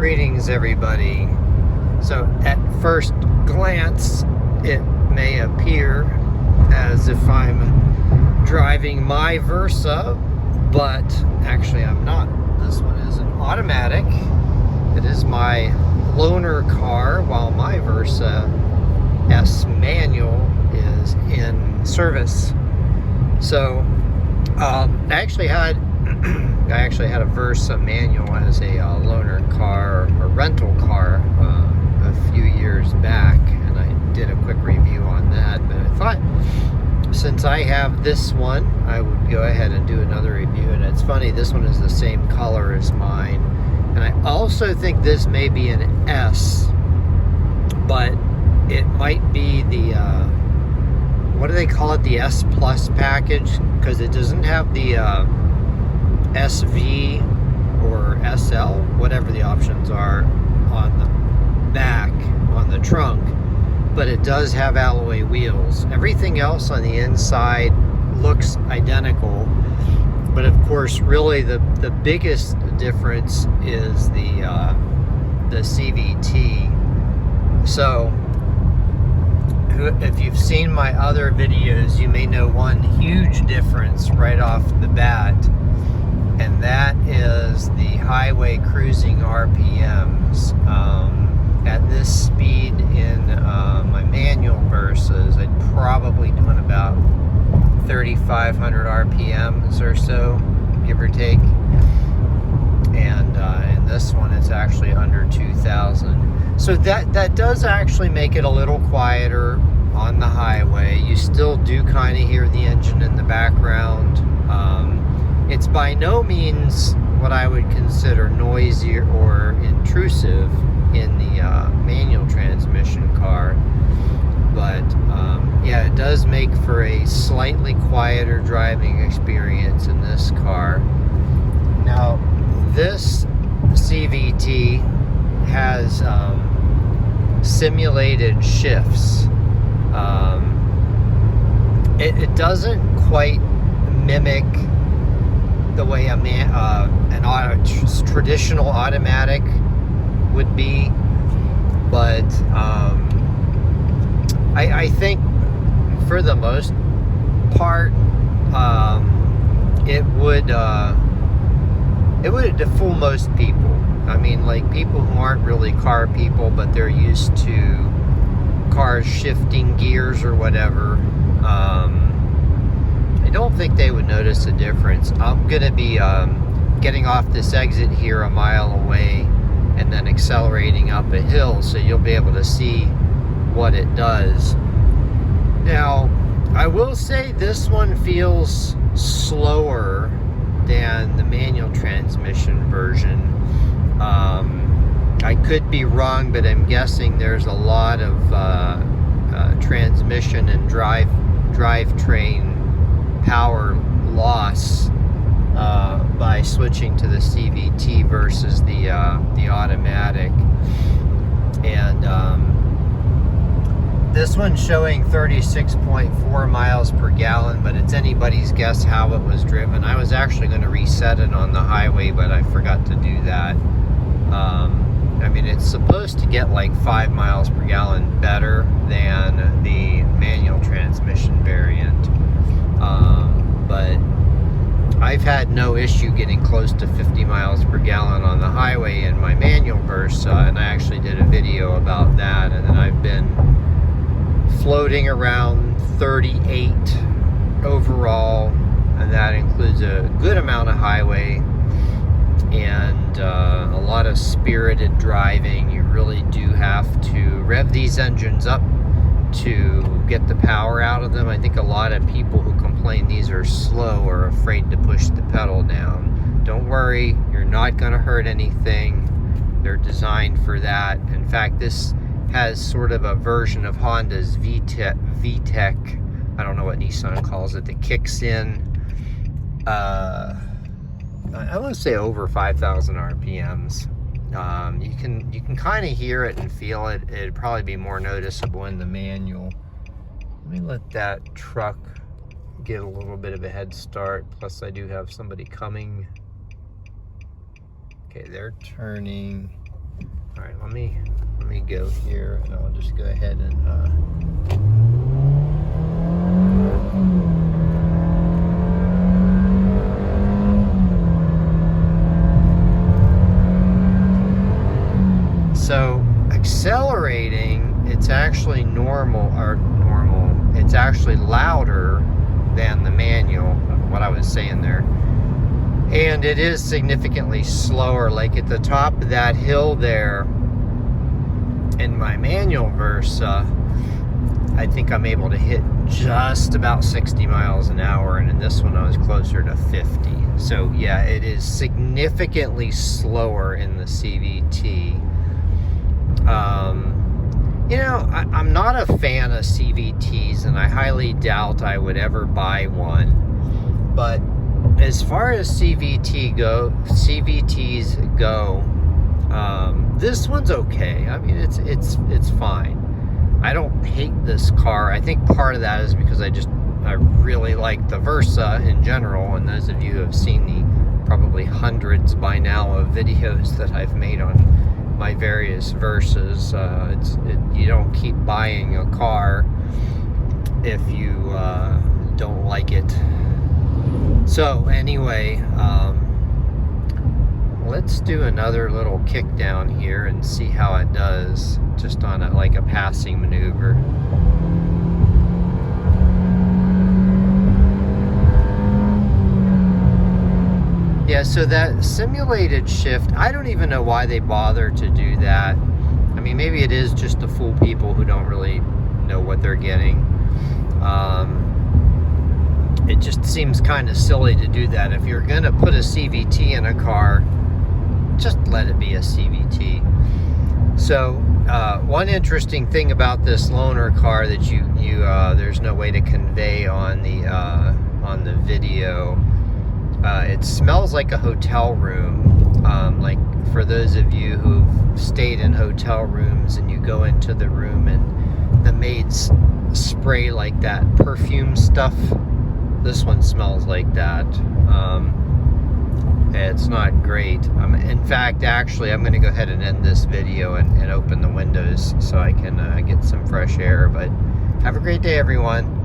Greetings, everybody. So at first glance, it may appear as if I'm driving my Versa, but actually I'm not. This one is an automatic. It is my loaner car, while my Versa S manual is in service. So I actually had a Versa manual as a loaner car or rental car a few years back, and I did a quick review on that. But I thought, since I have this one, I would go ahead and do another review. And it's funny, this one is the same color as mine, and I also think this may be an S, but it might be the what do they call it, the S Plus package, because it doesn't have the SV or SL, whatever the options are, on the back, on the trunk, but it does have alloy wheels. Everything else on the inside looks identical, but of course really the biggest difference is the CVT. So if you've seen my other videos, you may know one huge difference right off the bat, and that is the highway cruising RPMs. At this speed in my manual Versas, I'd probably doing about 3,500 RPMs or so, give or take. And in this one, it's actually under 2,000. So that does actually make it a little quieter on the highway. You still do kind of hear the engine in the background. It's by no means what I would consider noisy or intrusive in the manual transmission car, but yeah, it does make for a slightly quieter driving experience in this car. Now, this CVT has simulated shifts. It doesn't quite mimic the way an traditional automatic would be, but I think for the most part it would fool most people. I mean, like people who aren't really car people, but they're used to cars shifting gears or whatever. I don't think they would notice a difference. I'm going to be getting off this exit here a mile away and then accelerating up a hill, so you'll be able to see what it does. Now, I will say this one feels slower than the manual transmission version. I could be wrong, but I'm guessing there's a lot of transmission and drivetrain power loss by switching to the CVT versus the automatic. And this one's showing 36.4 miles per gallon, but it's anybody's guess how it was driven. I was actually going to reset it on the highway, but I forgot to do that. I mean, it's supposed to get like 5 miles per gallon better than the manual transmission variant, but I've had no issue getting close to 50 miles per gallon on the highway in my manual Versa, and I actually did a video about that. And then I've been floating around 38 overall, and that includes a good amount of highway and a lot of spirited driving. You really do have to rev these engines up to get the power out of them. I think a lot of people who complain these are slow are afraid to push the pedal down. Don't worry, you're not going to hurt anything. They're designed for that. In fact, this has sort of a version of Honda's VTEC, I don't know what Nissan calls it, that kicks in I want to say over 5,000 RPMs. You can kind of hear it and feel it. It'd probably be more noticeable in the manual. Let me let that truck get a little bit of a head start. Plus I do have somebody coming. Okay, they're turning. All right, let me go here, and I'll just go ahead and so accelerating, it's actually it's actually louder than the manual, what I was saying there. And it is significantly slower. Like at the top of that hill there, in my manual Versa, I think I'm able to hit just about 60 miles an hour, and in this one I was closer to 50. So yeah, it is significantly slower in the CVT. You know, I'm not a fan of CVTs, and I highly doubt I would ever buy one. But as far as CVTs go, this one's okay. I mean, it's fine. I don't hate this car. I think part of that is because I really like the Versa in general, and those of you who have seen the probably hundreds by now of videos that I've made on my various Versas, you don't keep buying a car if you don't like it. So anyway, let's do another little kick down here and see how it does, just on like a passing maneuver. Yeah, so that simulated shift, I don't even know why they bother to do that. I mean, maybe it is just to fool people who don't really know what they're getting. It just seems kind of silly to do that. If you're going to put a CVT in a car, just let it be a CVT. So, one interesting thing about this loaner car that there's no way to convey on the video. It smells like a hotel room. Like for those of you who've stayed in hotel rooms and you go into the room and the maids spray like that perfume stuff, this one smells like that. It's not great. In fact, actually, I'm going to go ahead and end this video and open the windows so I can get some fresh air. But have a great day, everyone.